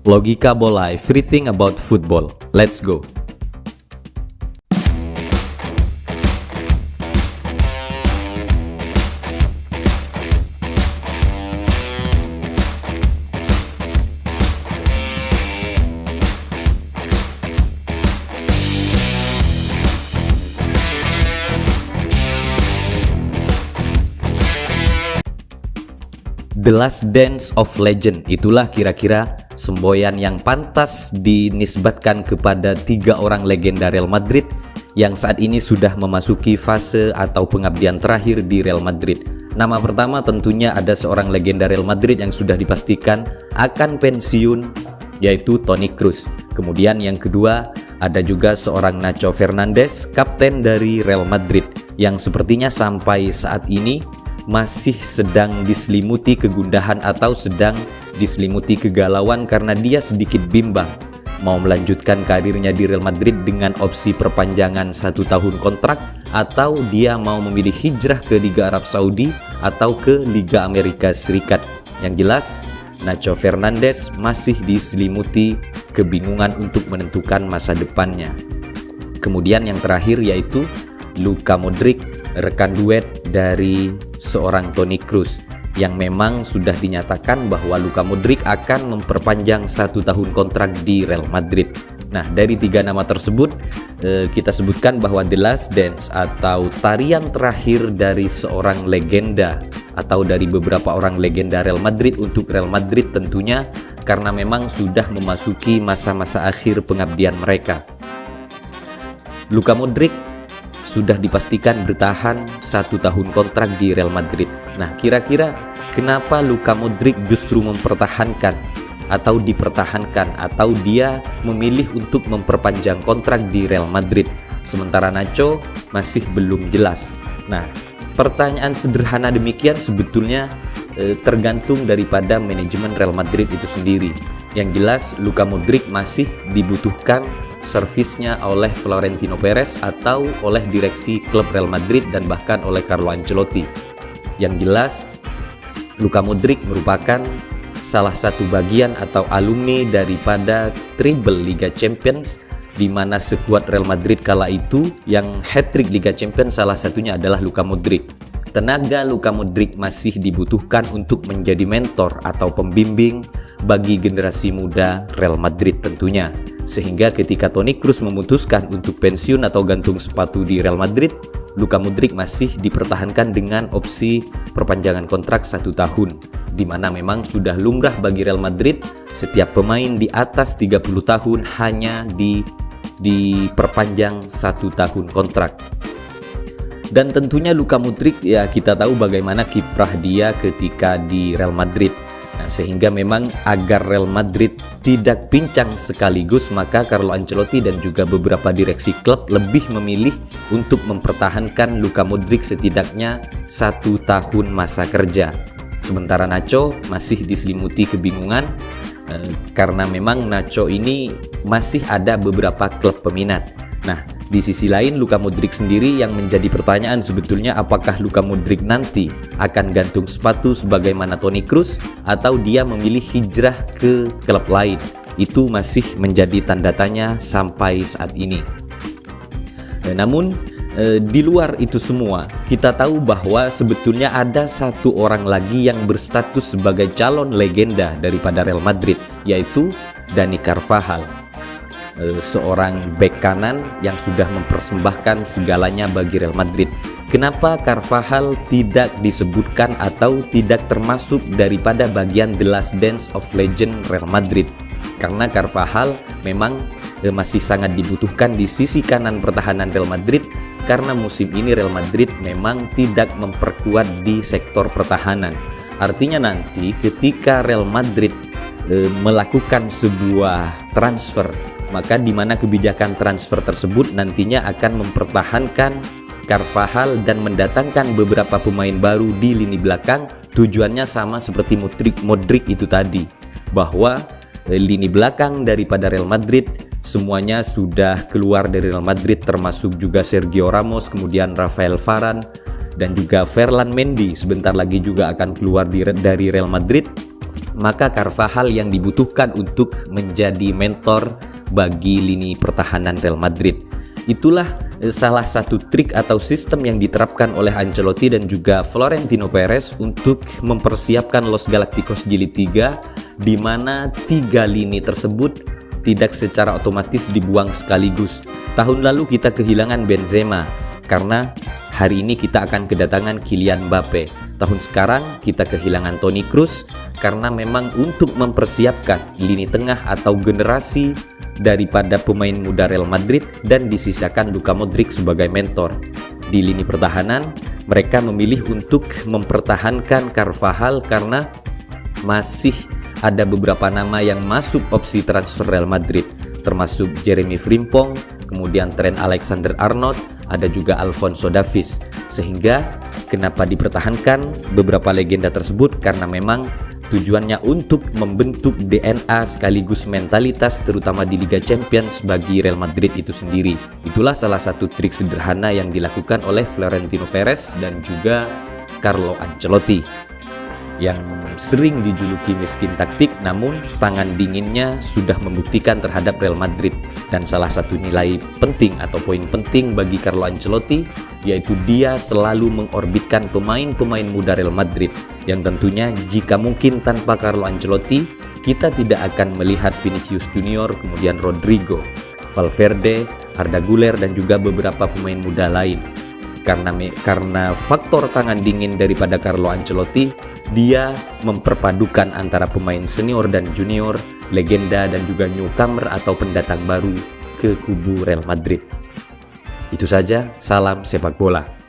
Logika Bola, everything about football. Let's go. The Last Dance of Legend, itulah kira-kira semboyan yang pantas dinisbatkan kepada 3 orang legenda Real Madrid yang saat ini sudah memasuki fase atau pengabdian terakhir di Real Madrid. Nama pertama tentunya ada seorang legenda Real Madrid yang sudah dipastikan akan pensiun, yaitu Toni Kroos. Kemudian yang kedua ada juga seorang Nacho Fernandez, kapten dari Real Madrid, yang sepertinya sampai saat ini masih sedang diselimuti kegundahan atau sedang diselimuti kegalauan karena dia sedikit bimbang mau melanjutkan karirnya di Real Madrid dengan opsi perpanjangan 1 tahun kontrak, atau dia mau memilih hijrah ke Liga Arab Saudi atau ke Liga Amerika Serikat. Yang jelas Nacho Fernandez masih diselimuti kebingungan untuk menentukan masa depannya. Kemudian yang terakhir yaitu Luka Modric, rekan duet dari seorang Toni Kroos, yang memang sudah dinyatakan bahwa Luka Modric akan memperpanjang 1 tahun kontrak di Real Madrid. Nah, dari 3 nama tersebut kita sebutkan bahwa The Last Dance atau tarian terakhir dari seorang legenda atau dari beberapa orang legenda Real Madrid untuk Real Madrid tentunya, karena memang sudah memasuki masa-masa akhir pengabdian mereka. Luka Modric sudah dipastikan bertahan 1 tahun kontrak di Real Madrid. Nah, kira-kira kenapa Luka Modric justru mempertahankan atau dipertahankan atau dia memilih untuk memperpanjang kontrak di Real Madrid, sementara Nacho masih belum jelas? Nah, pertanyaan sederhana demikian sebetulnya tergantung daripada manajemen Real Madrid itu sendiri. Yang jelas Luka Modric masih dibutuhkan servisnya oleh Florentino Perez atau oleh direksi klub Real Madrid dan bahkan oleh Carlo Ancelotti. Yang jelas Luka Modric merupakan salah satu bagian atau alumni daripada treble Liga Champions, di mana skuad Real Madrid kala itu yang hat-trick Liga Champions salah satunya adalah Luka Modric. Tenaga Luka Modric masih dibutuhkan untuk menjadi mentor atau pembimbing bagi generasi muda Real Madrid tentunya. Sehingga ketika Toni Kroos memutuskan untuk pensiun atau gantung sepatu di Real Madrid, Luka Modric masih dipertahankan dengan opsi perpanjangan kontrak 1 tahun, di mana memang sudah lumrah bagi Real Madrid setiap pemain di atas 30 tahun hanya diperpanjang 1 tahun kontrak. Dan tentunya Luka Modric, ya kita tahu bagaimana kiprah dia ketika di Real Madrid. Nah, sehingga memang agar Real Madrid tidak pincang sekaligus, maka Carlo Ancelotti dan juga beberapa direksi klub lebih memilih untuk mempertahankan Luka Modric setidaknya 1 tahun masa kerja. Sementara Nacho masih diselimuti kebingungan karena memang Nacho ini masih ada beberapa klub peminat. Nah, di sisi lain Luka Modric sendiri yang menjadi pertanyaan sebetulnya, apakah Luka Modric nanti akan gantung sepatu sebagaimana Toni Kroos atau dia memilih hijrah ke klub lain? Itu masih menjadi tanda tanya sampai saat ini. Namun di luar itu semua, kita tahu bahwa sebetulnya ada 1 orang lagi yang berstatus sebagai calon legenda daripada Real Madrid, yaitu Dani Carvajal, seorang bek kanan yang sudah mempersembahkan segalanya bagi Real Madrid. Kenapa Carvajal tidak disebutkan atau tidak termasuk daripada bagian The Last Dance of Legend Real Madrid? Karena Carvajal memang masih sangat dibutuhkan di sisi kanan pertahanan Real Madrid, karena musim ini Real Madrid memang tidak memperkuat di sektor pertahanan. Artinya nanti ketika Real Madrid melakukan sebuah transfer, maka di mana kebijakan transfer tersebut nantinya akan mempertahankan Carvajal dan mendatangkan beberapa pemain baru di lini belakang. Tujuannya sama seperti Modric itu tadi, bahwa lini belakang daripada Real Madrid semuanya sudah keluar dari Real Madrid, termasuk juga Sergio Ramos, kemudian Rafael Varane, dan juga Ferland Mendy sebentar lagi juga akan keluar dari Real Madrid. maka Carvajal yang dibutuhkan untuk menjadi mentor bagi lini pertahanan Real Madrid. Itulah salah satu trik atau sistem yang diterapkan oleh Ancelotti dan juga Florentino Perez untuk mempersiapkan Los Galacticos Jilid 3, di mana 3 lini tersebut tidak secara otomatis dibuang sekaligus. Tahun lalu kita kehilangan Benzema, karena hari ini kita akan kedatangan Kylian Mbappe. Tahun sekarang kita kehilangan Toni Kroos, karena memang untuk mempersiapkan lini tengah atau generasi daripada pemain muda Real Madrid, dan disisakan Luka Modric sebagai mentor. Di lini pertahanan, mereka memilih untuk mempertahankan Carvajal karena masih ada beberapa nama yang masuk opsi transfer Real Madrid, termasuk Jeremy Frimpong, kemudian Trent Alexander-Arnold, ada juga Alphonso Davies. Sehingga kenapa dipertahankan beberapa legenda tersebut, karena memang tujuannya untuk membentuk DNA sekaligus mentalitas terutama di Liga Champions bagi Real Madrid itu sendiri. Itulah salah satu trik sederhana yang dilakukan oleh Florentino Perez dan juga Carlo Ancelotti, yang sering dijuluki miskin taktik, namun tangan dinginnya sudah membuktikan terhadap Real Madrid. Dan salah satu nilai penting atau poin penting bagi Carlo Ancelotti, yaitu dia selalu mengorbitkan pemain-pemain muda Real Madrid, yang tentunya jika mungkin tanpa Carlo Ancelotti kita tidak akan melihat Vinicius Junior, kemudian Rodrigo, Valverde, Arda Güler, dan juga beberapa pemain muda lain. Karena faktor tangan dingin daripada Carlo Ancelotti, dia memperpadukan antara pemain senior dan junior, legenda dan juga newcomer atau pendatang baru ke kubu Real Madrid. Itu saja, salam sepak bola.